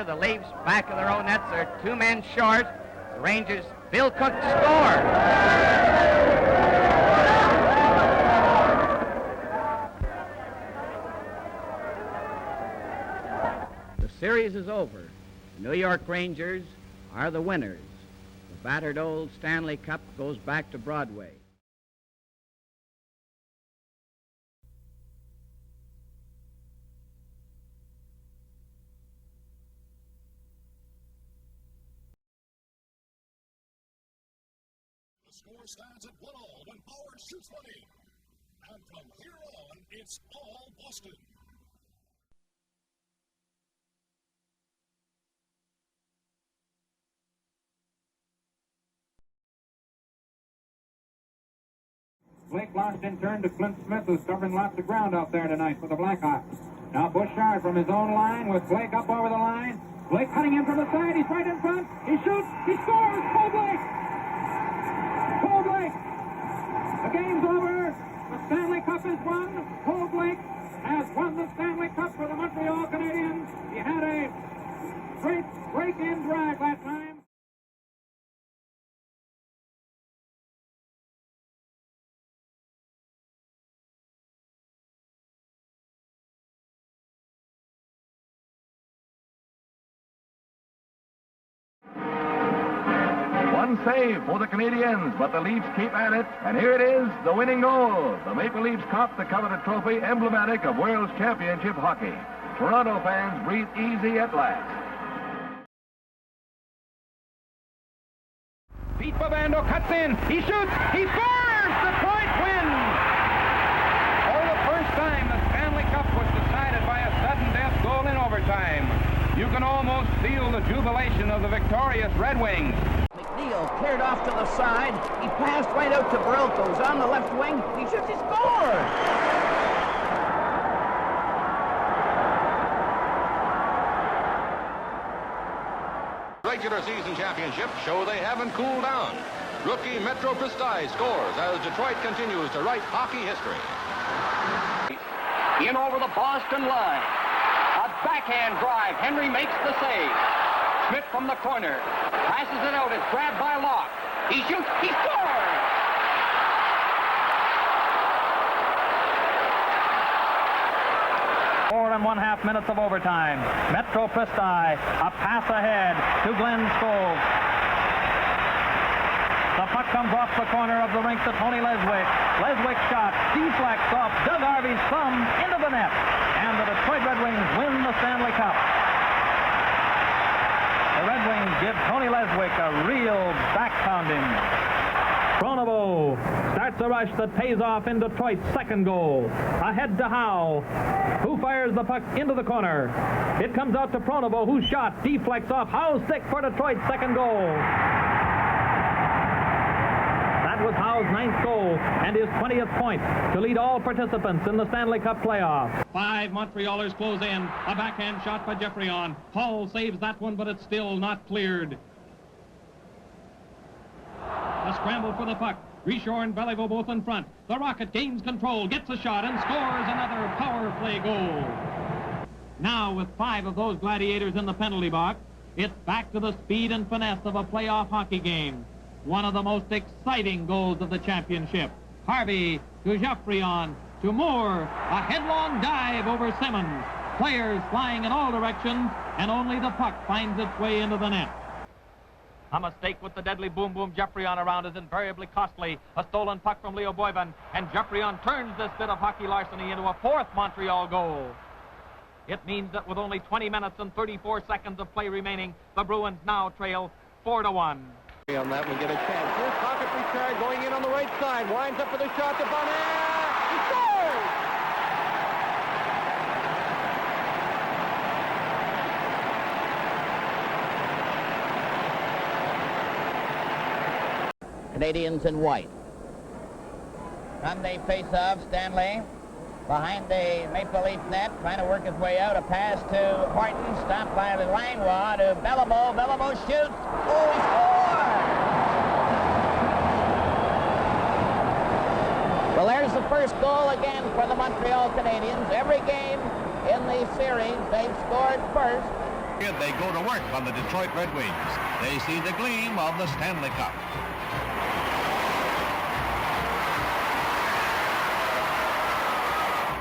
corner. The Leafs back of their own nets are 2 men short. The Rangers, Bill Cook score. The series is over. The New York Rangers are the winners. The battered old Stanley Cup goes back to Broadway. The score stands at 1-1 when Bauer shoots money. And from here on, it's all Boston. Blake lost in turn to Clint Smith, who's covering lots of ground out there tonight for the Blackhawks. Now Bouchard from his own line with Blake up over the line. Blake cutting in from the side. He's right in front. He shoots. He scores. Paul Blake. Paul Blake. The game's over. The Stanley Cup is won. Paul Blake has won the Stanley Cup for the Montreal Canadiens. He had a great break-in drive that time. One save for the Canadiens, but the Leafs keep at it, and here it is, the winning goal. The Maple Leafs caught the coveted trophy, emblematic of World Championship hockey. Toronto fans breathe easy at last. Pete Babando cuts in. He shoots. He scores. Detroit wins. For the first time, the Stanley Cup was decided by a sudden death goal in overtime. You can almost feel the jubilation of the victorious Red Wings. McNeil cleared off to the side. He passed right out to Barilko, who's on the left wing. He shoots. He scores. Regular season championships show they haven't cooled down. Rookie Metro Prystai scores as Detroit continues to write hockey history. In over the Boston line. A backhand drive. Henry makes the save. Schmidt from the corner. Passes it out. It's grabbed by Lach. He shoots. He scores! 4 1/2 minutes of overtime. Metro Prystai, a pass ahead to Glenn Scholes. The puck comes off the corner of the rink to Tony Leswick. Leswick's shot deflects off Doug Harvey's thumb into the net. And the Detroit Red Wings win the Stanley Cup. The Red Wings give Tony Leswick a real back-pounding. Pronovo starts a rush that pays off in Detroit's second goal. Ahead to Howe, who fires the puck into the corner. It comes out to Pronovo, whose shot deflects off Howe's stick for Detroit's second goal. That was Howe's 9th goal and his 20th point to lead all participants in the Stanley Cup playoffs. 5 Montrealers close in. A backhand shot by Geoffrion. Hall saves that one, but it's still not cleared. A scramble for the puck. Richard and Beliveau both in front. The Rocket gains control, gets a shot, and scores another power play goal. Now, with 5 of those gladiators in the penalty box, it's back to the speed and finesse of a playoff hockey game. One of the most exciting goals of the championship. Harvey to Geoffrion to Moore. A headlong dive over Simmons. Players flying in all directions, and only the puck finds its way into the net. A mistake with the deadly boom-boom Geoffrion around is invariably costly. A stolen puck from Leo Boyvan, and Geoffrion turns this bit of hockey larceny into a 4th Montreal goal. It means that with only 20 minutes and 34 seconds of play remaining, the Bruins now trail 4-1. On that one, get a chance. Here's Pocket Richard going in on the right side. Winds up for the shot to Bonner. He scores! Canadiens in white. From the face-off, Stanley behind the Maple Leaf net, trying to work his way out. A pass to Horton, stopped by the Langelle to Beliveau. Beliveau shoots. Oh, he scores! Well, there's the first goal again for the Montreal Canadiens. Every game in the series, they've scored first. They go to work on the Detroit Red Wings. They see the gleam of the Stanley Cup.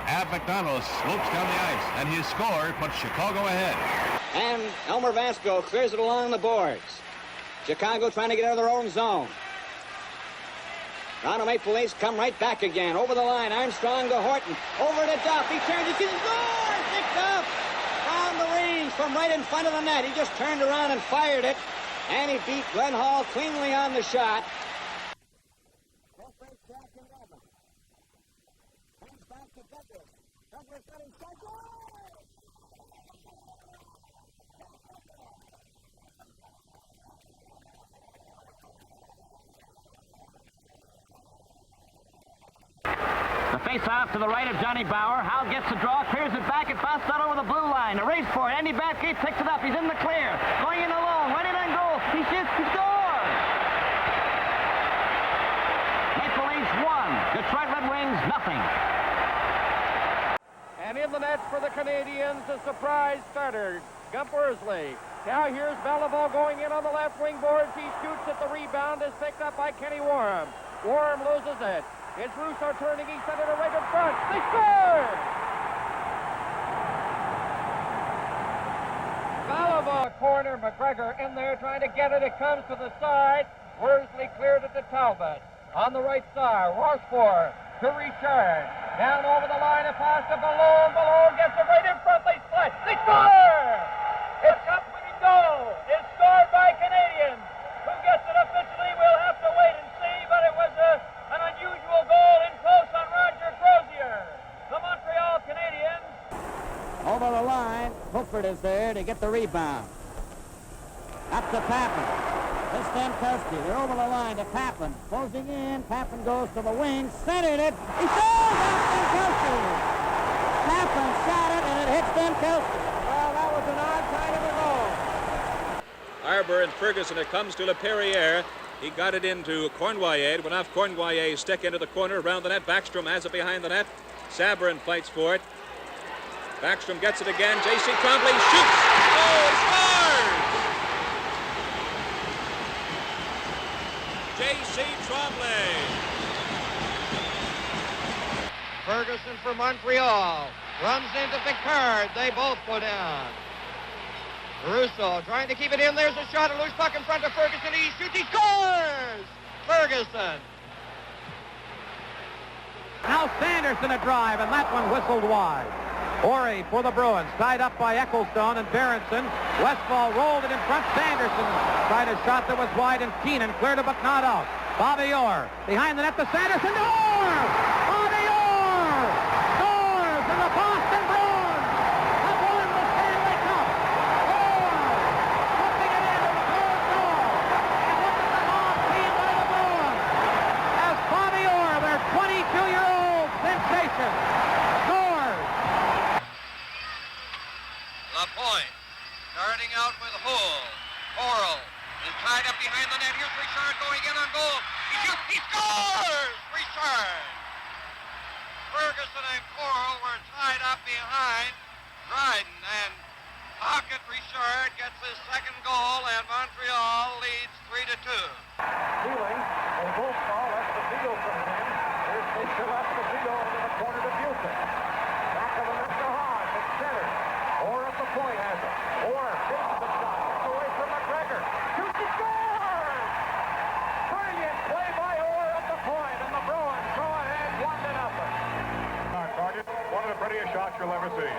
Ab McDonald slopes down the ice, and his score puts Chicago ahead. And Elmer Vasco clears it along the boards. Chicago trying to get out of their own zone. Toronto Maple Leafs come right back again. Over the line, Armstrong to Horton. Over to Duff. He turns, he scores! Picked up! Found the range from right in front of the net. He just turned around and fired it. And he beat Glenn Hall cleanly on the shot. Comes back to Douglas. Douglas got him strike. The face-off to the right of Johnny Bauer. Hal gets the draw, clears it back. It bounced out over the blue line. A race for it. Andy Bathgate picks it up. He's in the clear. Going in alone. Running on goal. He shoots. He scores! Maple Leafs 1. Detroit Red Wings nothing. And in the net for the Canadiens, a surprise starter, Gump Worsley. Now here's Beliveau going in on the left wing boards. He shoots at the rebound. Is picked up by Kenny Warham. Warham loses it. It's Russo turning. He sent it right in front. They score! Beliveau corner. McGregor in there trying to get it. It comes to the side. Worsley cleared it to Talbot. On the right side, Rochefort to Richard. Down over the line, a pass to Balloon. Balloon gets it right in front. They slide. They score! It's cup-winning goal. It's scored by Canadiens. Who gets it officially, we'll have to wait and see, but it was an unusual goal in close on Roger Crozier. The Montreal Canadiens. Over the line, Hookford is there to get the rebound. Up to Pappen. This Stankowski. They're over the line to Pappen. Closing in. Pappen goes to the wing. Centered it. He scores on Stankowski. Pappen shot it, and it hit Stankowski. Well, that was an odd kind of a goal. Arbor and Ferguson. It comes to LePerriere. He got it into Cornwallier. It went off Cornwallier's stick into the corner. Around the net. Backstrom has it behind the net. Sabrin fights for it. Backstrom gets it again. J.C. Trombley shoots. Oh, scores! J.C. Trombley. Ferguson for Montreal. Runs into Picard. They both go down. Russo trying to keep it in. There's a shot. A loose puck in front of Ferguson. He shoots. He scores! Ferguson. Now Sanderson a drive, and that one whistled wide. Ori for the Bruins, tied up by Ecclestone and Berenson. Westfall rolled it in front. Sanderson tried a shot that was wide, and Keenan cleared it, but not out. Bobby Orr behind the net to Sanderson. Orr! Bobby Orr scores, and the Boston Bruins have won the Stanley Cup. Orr flipping it in with a closed goal. And look at the long team by the Bruins. As Bobby Orr, their 22-year-old sensation, scores. Lapointe starting out with Hull. Oral is tied up behind the net. Here's Richard going in on goal. He shoots. He scores! Richard. Ferguson and Coral were tied up behind Dryden, and Pocket Richard gets his second goal, and Montreal leads 3-2. Healing, they both call. That's the Vigo comes in. Here's Fisher left the Vigo into the corner to Busen. Back of the net to Hodge. It's centered. Orr at the point has it. Orr takes the shot. Gets away from McGregor. Shoots and scores! Brilliant play by Orr at the point, and the Bruins go ahead 1-0. Sergeant, one of the prettiest shots you'll ever see.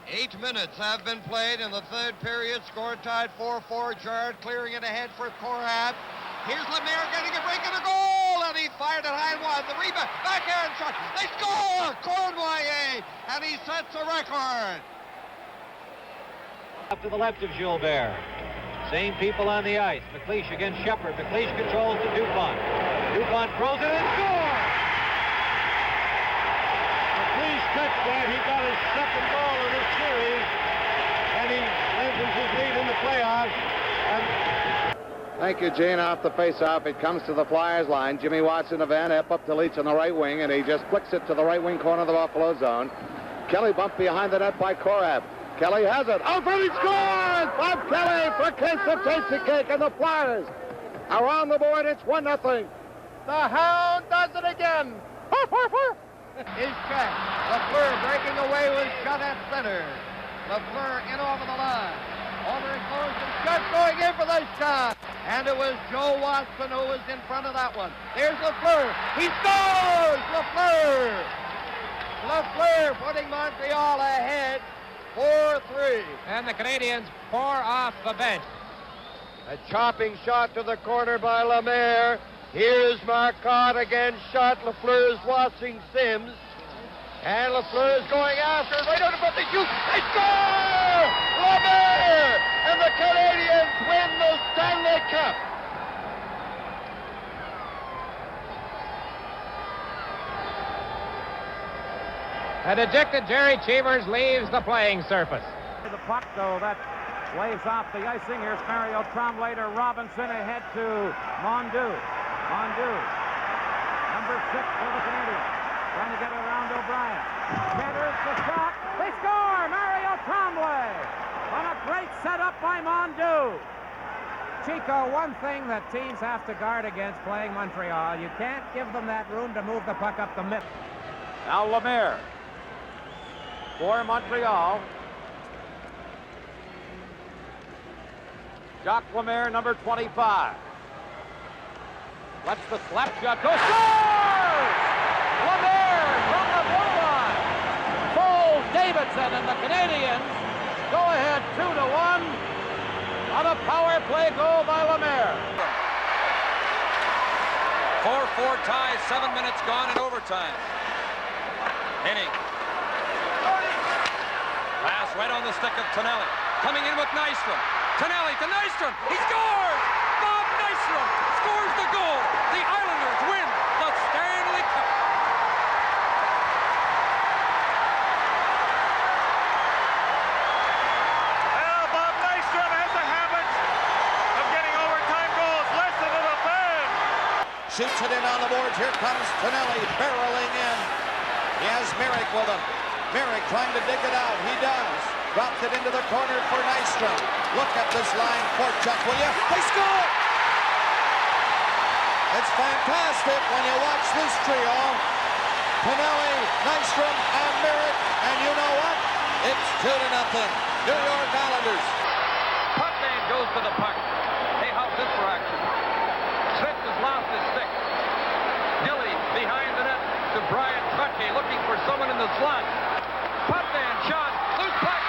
8 minutes have been played in the third period. Score tied 4-4. Jard clearing it ahead for Corab. Here's Lemaire getting a break and a goal, and he fired it high and wide. The rebound, backhand shot. They score! Cornwallier, and he sets a record. Up to the left of Gilbert. Same people on the ice. McLeish against Shepard. McLeish controls to Dupont. Dupont throws it and scores! McLeish touched that. He got his second goal of this series, and he lengthens his lead in the playoffs. Thank you, Gene. Off the face-off, it comes to the Flyers line. Jimmy Watson of Van Epp up to Leach on the right wing, and he just flicks it to the right wing corner of the Buffalo zone. Kelly bumped behind the net by Korab. Kelly has it. Alfred, he scores! Bob Kelly for case of tasty cake, and the Flyers are on the board. It's 1-0. The Hound does it again. Is checked. Lafleur breaking away with shot at center. Lafleur in over the line. Over it goes and Schutt going in for the shot. And it was Joe Watson who was in front of that one. There's Lafleur. He scores! Lafleur! Lafleur putting Montreal ahead 4-3. And the Canadiens pour off the bench. A chopping shot to the corner by Lemaire. Here's Marcotte again shot. Lafleur's watching Sims. And Lafleur's going after it. Right out in front. They shoot. They score! Lemaire! And the Canadiens win the Stanley Cup. A dejected Jerry Cheevers leaves the playing surface. The puck, though, that lays off the icing. Here's Mario Tremblay to Robinson, ahead to Mondeau. Mondeau, number 6 for the Canadiens, trying to get it around O'Brien. Centers the shot. They score! Mario Tremblay on a great setup by Mondeau. Chico, one thing that teams have to guard against playing Montreal, you can't give them that room to move the puck up the middle. Now Lemaire for Montreal. Jacques Lemaire, number 25. Lets the slap shot go. Scores! Lemaire from the blue line. Foles Davidson, and the Canadiens go ahead 2-1 on a power play goal by Lemaire. 4-4 tie, 7 minutes gone in overtime. Henning. Pass right on the stick of Tonelli. Coming in with Nystrom. Tonelli to Nystrom. He scores! Bob Nystrom scores the goal. The Islanders win the Stanley Cup. Well, Bob Nystrom has a habit of getting overtime goals. Listen to the fan. Shoots it in on the boards. Here comes Tonelli barreling in. He has Merrick with him. Merrick trying to dig it out. He does. Dropped it into the corner for Nystrom. Look at this line for Chuck, will you? They score! It's fantastic when you watch this trio. Tonelli, Nystrom, and Merrick. And you know what? It's 2-0. New York Islanders. Putman goes to the puck. Hey, how's this for action? Smith has lost his stick. Gilly behind the net to Bryan Trutke, looking for someone in the slot. Putman shot, loose puck.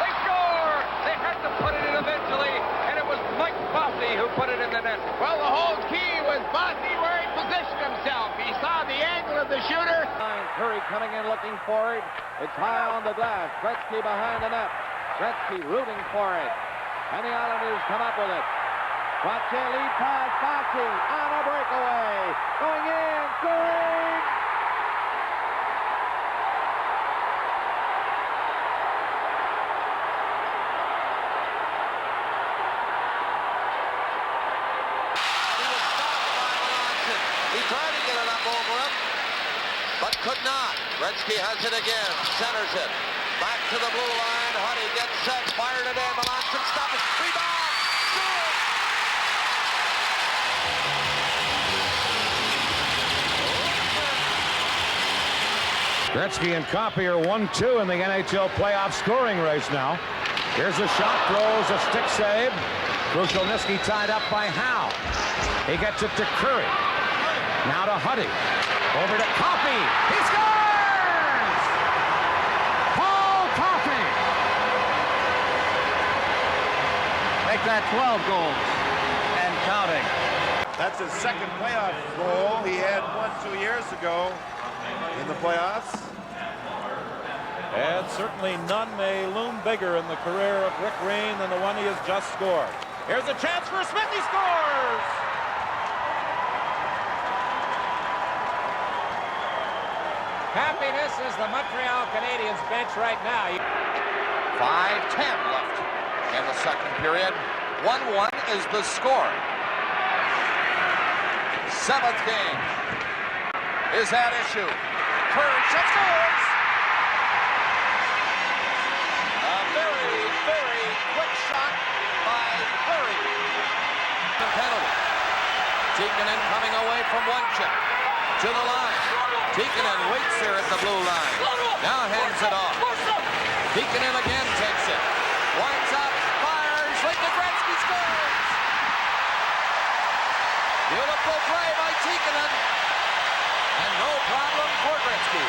They score! They had to put it in eventually, and it was Mike Bossy who put it in the net. Well, the whole key was Bossy where he positioned himself. He saw the angle of the shooter. Curry coming in looking for it. It's high on the glass. Gretzky behind the net. Gretzky rooting for it. And the Islanders come up with it. Trottier lead pass. Bossy on a breakaway. Going in. Scoring! He tried to get it up over him, but could not. Gretzky has it again, centers it. Back to the blue line. Huddy gets set, fired it in. Melanson stops it. Rebound! Score! Gretzky and Coffey are 1-2 in the NHL playoff scoring race now. Here's a shot, throws a stick save. Krushelnyski tied up by Howe. He gets it to Curry. Now to Huddy. Over to Coffey. He scores! Paul Coffey! Make that 12 goals and counting. That's his second playoff goal. He had one 2 years ago in the playoffs. And certainly none may loom bigger in the career of Rick Reen than the one he has just scored. Here's a chance for Smith. He scores! Happiness is the Montreal Canadiens bench right now. 5:10 left in the second period. 1-1 is the score. Seventh game is at issue. Curry scores! A very coming away from one chip to the line. Tikkanen waits there at the blue line. Now hands it off. Tikkanen again takes it. Winds up, fires, Lincoln Gretzky scores! Beautiful play by Tikkanen. And no problem for Gretzky.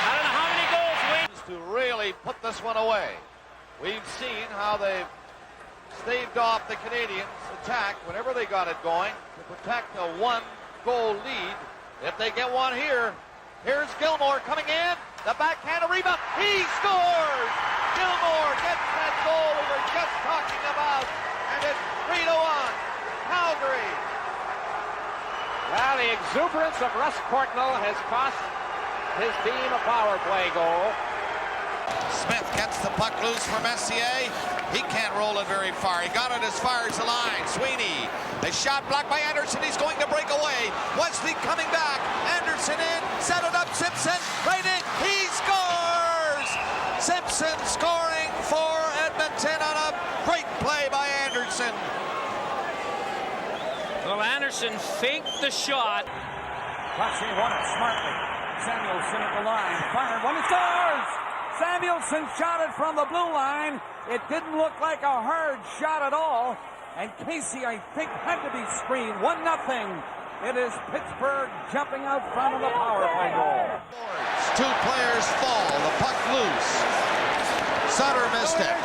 I don't know how many goals Wings to really put this one away. We've seen how they've staved off the Canadiens' attack whenever they got it going to protect a one-goal lead. If they get one here, here's Gilmore coming in. The backhand rebound. He scores! Gilmore gets that goal we were just talking about. And it's 3-1. Calgary. Well, the exuberance of Russ Courtnall has cost his team a power play goal. Smith gets the puck loose from Messier. He can't roll it very far. He got it as far as the line. Sweeney. The shot blocked by Anderson. He's going to break away. Wesley coming back. Anderson in. Set it up. Simpson. Right in. He scores! Simpson scoring for Edmonton on a great play by Anderson. Well, Anderson faked the shot. Classier won it smartly. Samuelson at the line. Fired one. It scores! Samuelson shot it from the blue line. It didn't look like a hard shot at all. And Casey, I think, had to be screened. 1-0. It is Pittsburgh jumping out front of the power play goal. Two players fall. The puck loose. Sutter missed it.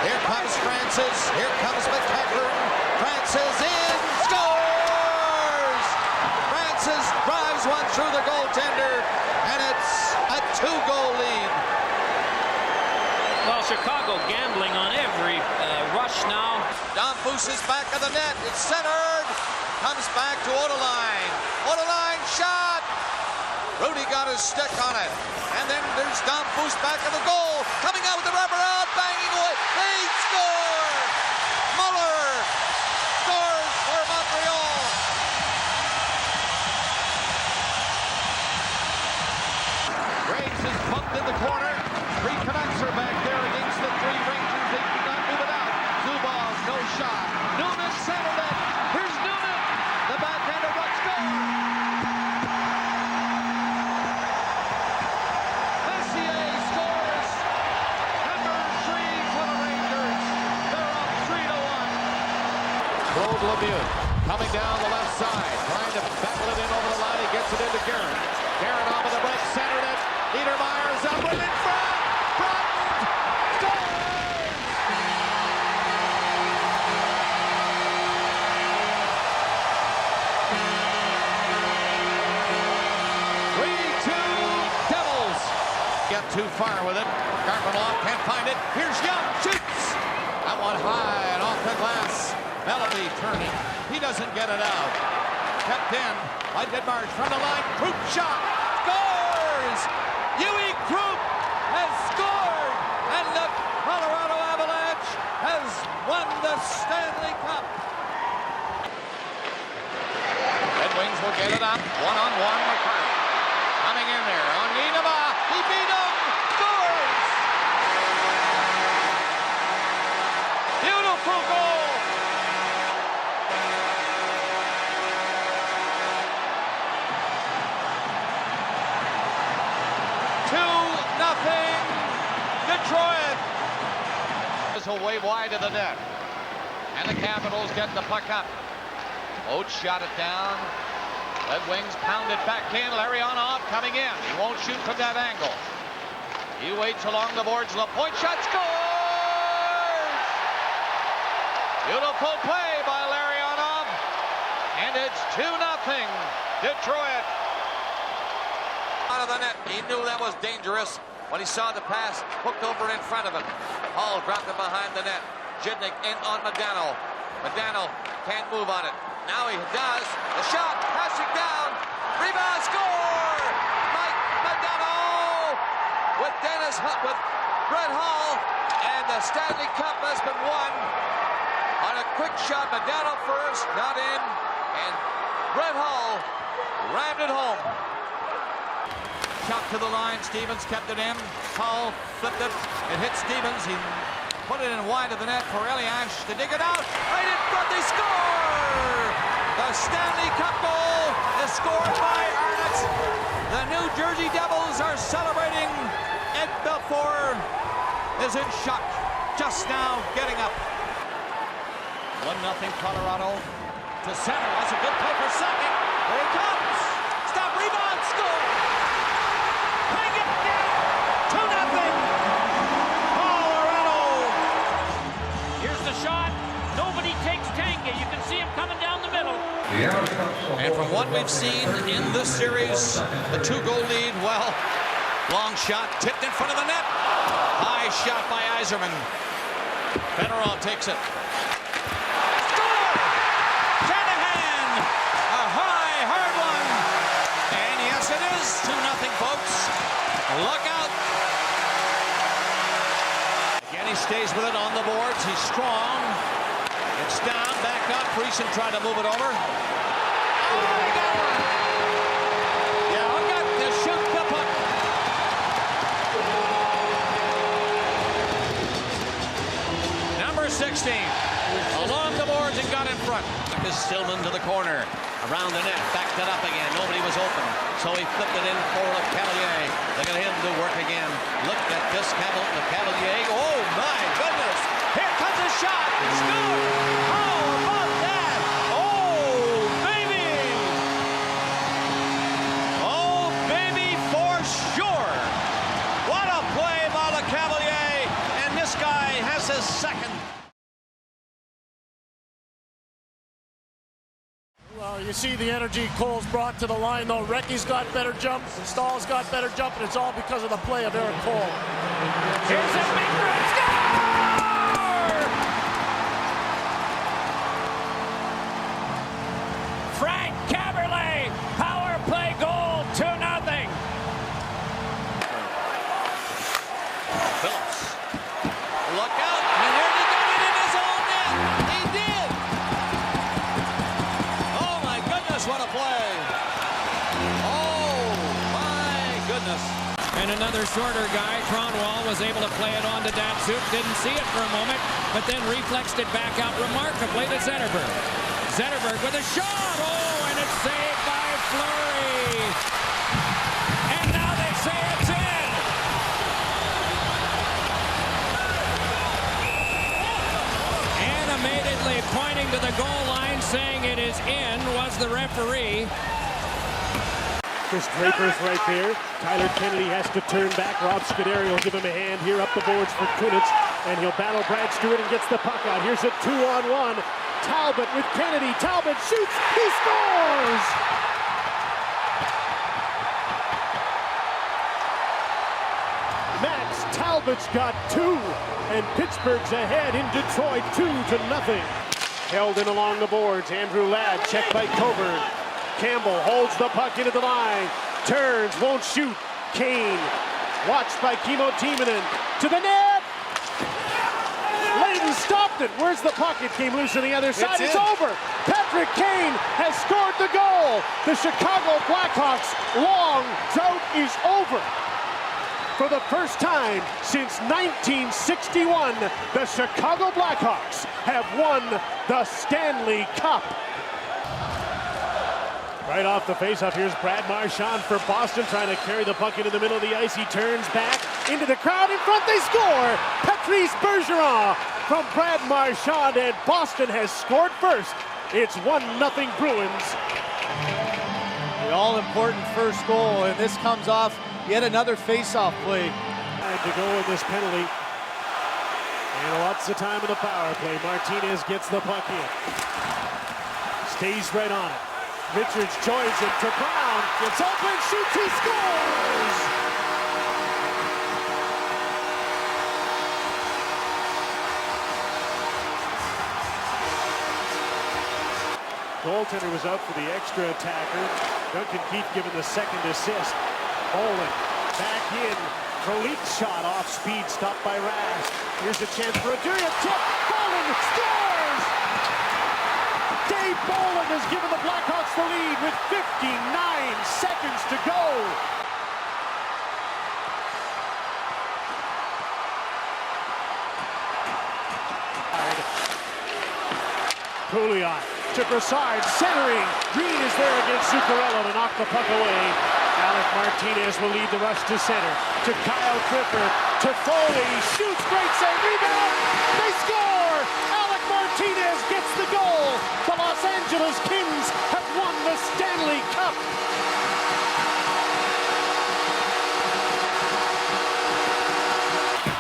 Here comes Francis. Here comes McEachern. Francis in. Scores! Francis drives one through the goaltender. And it's a 2-goal lead. Well, Chicago gambling on every rush now. Don Foose is back of the net. It's centered. Comes back to Odeline. Odeline shot. Rudy got his stick on it. And then there's Don Foose back of the goal. Coming out with the rubber out. Banging away. They score. Muller scores for Montreal. Graves is bumped in the corner. Three Canucks are back there against the three Rangers. They do not move it out. Zubov, no shot. Noonan centered it. Here's Noonan. The backhander rush goal. Messier scores. Number 3 for the Rangers. They're up 3-1. Claude Lemieux coming down the left side. Trying to battle it in over the line. He gets it into Garrett. Garrett off of the break. Centered it. Niedermayer's up with it in front. Get too far with it. Garpenloff can't find it. Here's Young. Shoots. That one high and off the glass. Bellamy turning. He doesn't get it out. Kept in by Ditmarsh from the line. Krupp shot. Scores! Huey Krupp has scored. And the Colorado Avalanche has won the Stanley Cup. Red Wings will get it up. One-on-one McCarthy. Coming in there on Niederma. He beat him. Scores! Beautiful goal. Detroit. This away wide of the net. And the Capitals get the puck up. Oates shot it down. Red Wings pound it back in. Larionov coming in. He won't shoot from that angle. He waits along the boards. LaPointe shot, scores! Beautiful play by Larionov. And it's 2-0 Detroit. Out of the net. He knew that was dangerous when he saw the pass hooked over in front of him. Hall dropped it behind the net. Jidnik in on Modano. Modano can't move on it. Now he does. The shot, passing down. Rebound, score! Mike Modano with with Brett Hall. And the Stanley Cup has been won on a quick shot. Modano first, not in. And Brett Hall rammed it home. Shot to the line. Stevens kept it in. Hall flipped it. It hit Stevens. He put it in wide of the net for Eliash to dig it out. Right in front. They score! The Stanley Cup goal is scored by Arnott. The New Jersey Devils are celebrating. Ed Belfour is in shock just now getting up. 1-0 Colorado to center. That's a good play for second. Here he comes. Stop, rebound, score. Hang it down. 2-0 Colorado. Here's the shot. Nobody takes Tanga. You can see him coming down the middle. And from what we've seen in this series, the 2-goal lead, well, long shot tipped in front of the net. High shot by Yzerman. Fenneron takes it. Score! Shanahan! A high, hard one. And yes, it is 2-0, folks. Look out. Again, he stays with it on the boards. He's strong. It's down, back up. Friesen tried to move it over. Oh, he got one. Yeah, look out to shoot the puck. Number 16, along the boards and got in front. This Stillman to the corner, around the net, backed it up again. Nobody was open, so he flipped it in for Lecavalier. Look at him do work again. Look at this Lecavalier. Oh my goodness! Here comes a shot. Score! How about that? Oh baby! Oh baby for sure! What a play by Lecavalier, and this guy has his second. Well, you see the energy Cole's brought to the line, though. Recchi's got better jump, Stahl's got better jump, and it's all because of the play of Eric Cole. Here's a big red score! Frank Caberlet, power play goal, 2-0. Phillips. Look out. And there he got it in his own net. He did. Oh, my goodness, what a play. Oh, my goodness. And another shorter guy, Cronwall, was able to play it on to Datsuk. Didn't see it for a moment, but then reflexed it back out remarkably to Zetterberg. Zetterberg with a shot. Oh, and it's saved by Fleury. And now they say it's in. Animatedly pointing to the goal line, saying it is in, was the referee. Chris Draper's right there. Tyler Kennedy has to turn back. Rob Scuderi will give him a hand here up the boards for Kunitz. And he'll battle Brad Stewart and gets the puck out. Here's a 2-on-1. Talbot with Kennedy. Talbot shoots. He scores! Max Talbot's got 2. And Pittsburgh's ahead in Detroit 2-0. Held in along the boards. Andrew Ladd checked by Coburn. Campbell holds the puck into the line. Turns, won't shoot. Kane, watched by Kimmo Timonen. To the net! Layden stopped it. Where's the puck? It came loose on the other side. It's over. Patrick Kane has scored the goal. The Chicago Blackhawks' long drought is over. For the first time since 1961, the Chicago Blackhawks have won the Stanley Cup. Right off the faceoff, here's Brad Marchand for Boston, trying to carry the puck into the middle of the ice. He turns back into the crowd in front. They score! Patrice Bergeron from Brad Marchand, and Boston has scored first. It's 1-0 Bruins. The all-important first goal, and this comes off yet another face-off play. Time to go in this penalty. And lots of time in the power play. Martinez gets the puck in. Stays right on it. Richards joins it to Brown. Gets open, shoots, he scores! Goaltender was out for the extra attacker. Duncan Keith given the second assist. Bowling back in. Krolit's shot off speed, stopped by Rask. Here's a chance for a Duria tip. Bowling scores! Dave Bowling has given the Blackhawks the lead with 59 seconds to go. Pouliot to Brassard, centering. Green is there against Zuccarello to knock the puck away. Alec Martinez will lead the rush to center. To Kyle Clifford. To Foley. Shoots. Great save. Rebound. They score. Alec Martinez gets the goal. The Los Angeles Kings have won the Stanley Cup.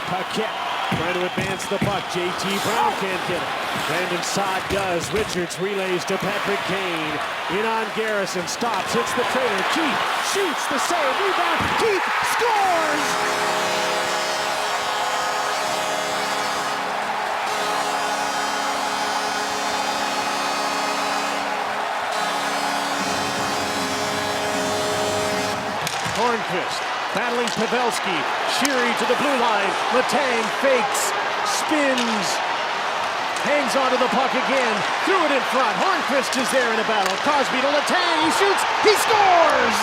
Paquette trying to advance the puck. J.T. Brown can't get it. Brandon Saad does. Richards relays to Patrick Kane. In on Garrison. Stops. Hits the trailer. Keith shoots the save. Rebound. Keith scores! Hornqvist battling Pavelski. Sheary to the blue line. Letang fakes. Spins. Hangs onto the puck again. Threw it in front. Hornqvist is there in a battle. Crosby to Letang. He shoots. He scores!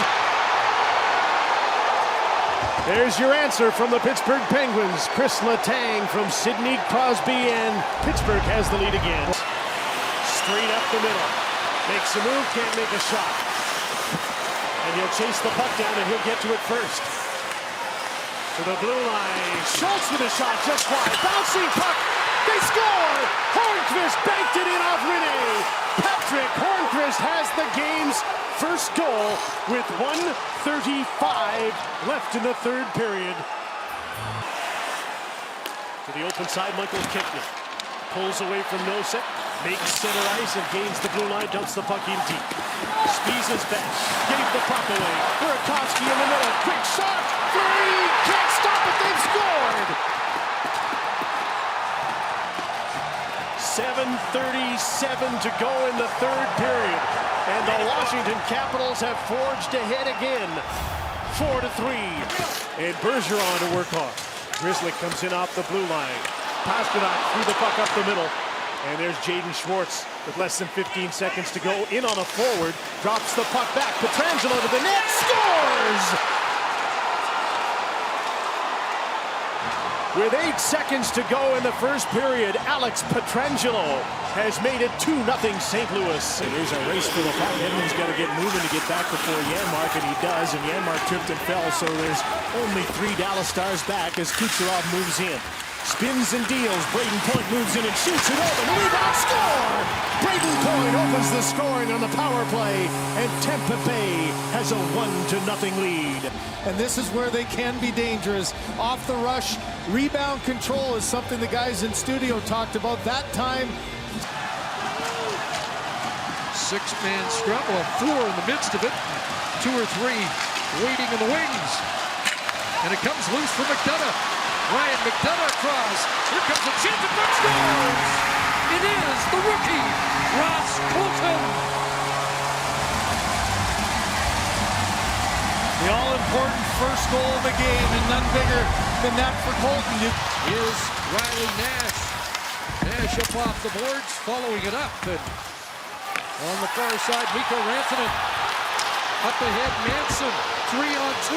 There's your answer from the Pittsburgh Penguins. Chris Letang from Sidney Crosby, and Pittsburgh has the lead again. Straight up the middle. Makes a move, can't make a shot. And he'll chase the puck down, and he'll get to it first. To the blue line. Schultz with a shot just wide. Bouncing puck. They score! Hornqvist banked it in off Rene. Patrick Hornqvist has the game's first goal with 1:35 left in the third period. To the open side, Michael Kempner pulls away from Nosek, makes center ice and gains the blue line, dumps the puck in deep. Spies is back, gave the puck away. Burakovsky in the middle, quick shot, three, can't stop it, they've scored! 7:37 to go in the third period. And the Washington Capitals have forged ahead again. 4-3. And Bergeron to work hard. Grizzly comes in off the blue line. Pasternak threw the puck up the middle. And there's Jaden Schwartz with less than 15 seconds to go. In on a forward. Drops the puck back. Pietrangelo to the net. Scores! With 8 seconds to go in the first period, Alex Pietrangelo has made it 2-0 St. Louis. And there's a race for the puck. Edmonton's got to get moving to get back before Janmark, and he does. And Janmark tripped and fell, so there's only 3 Dallas Stars back as Kucherov moves in. Spins and deals. Braden Point moves in and shoots it open. Rebound, score! Braden Point opens the scoring on the power play, and Tampa Bay has a 1-0 lead. And this is where they can be dangerous. Off the rush, rebound control is something the guys in studio talked about. That time, 6-man scramble, 4 in the midst of it, 2 or 3 waiting in the wings. And it comes loose for McDonough. Ryan McDonough across. Here comes a chance at Buck scores! It is the rookie, Ross Colton. the all-important first goal of the game, and none bigger than that for Colton. Is Riley Nash. Nash up off the boards, following it up. And on the far side, Mikko Rantanen. Up ahead, Manson. 3-on-2.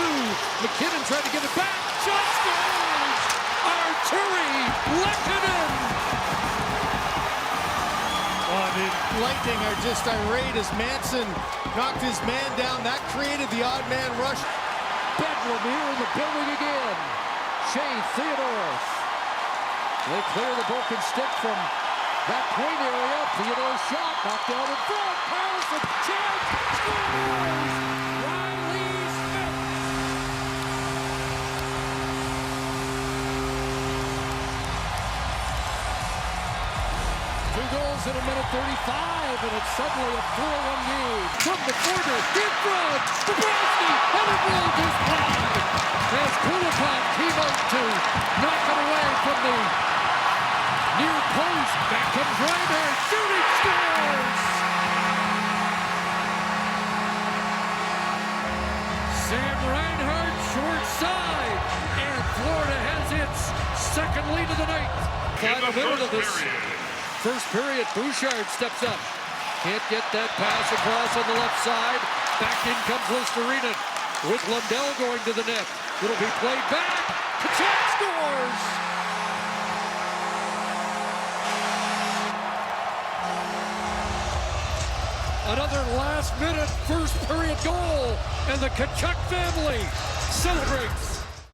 McKinnon tried to give it back. Shot scores! Arturi Lehkonen! Oh, the Lightning are just irate as Manson knocked his man down. That created the odd man rush. Bedlam here in the building again. Shea Theodore. They clear the broken stick from that point area. Theodore shot, knocked down in front. Carlson, chance, scores! Riley Smith. 2 goals in a minute 35, and it's suddenly a 4-1 game. From the corner, in front, Bobrovsky, and it will just fly. As Kulikov came out to knock it away from the near post. Back comes Reinhart, shooting, scores! Sam Reinhart, short side, and Florida has its second lead of the night. Final minute of this first period. Bouchard steps up. Can't get that pass across on the left side. Back in comes Listerinen with Lundell going to the net. It'll be played back. Tkachuk scores! Another last-minute first-period goal, and the Tkachuk family celebrates.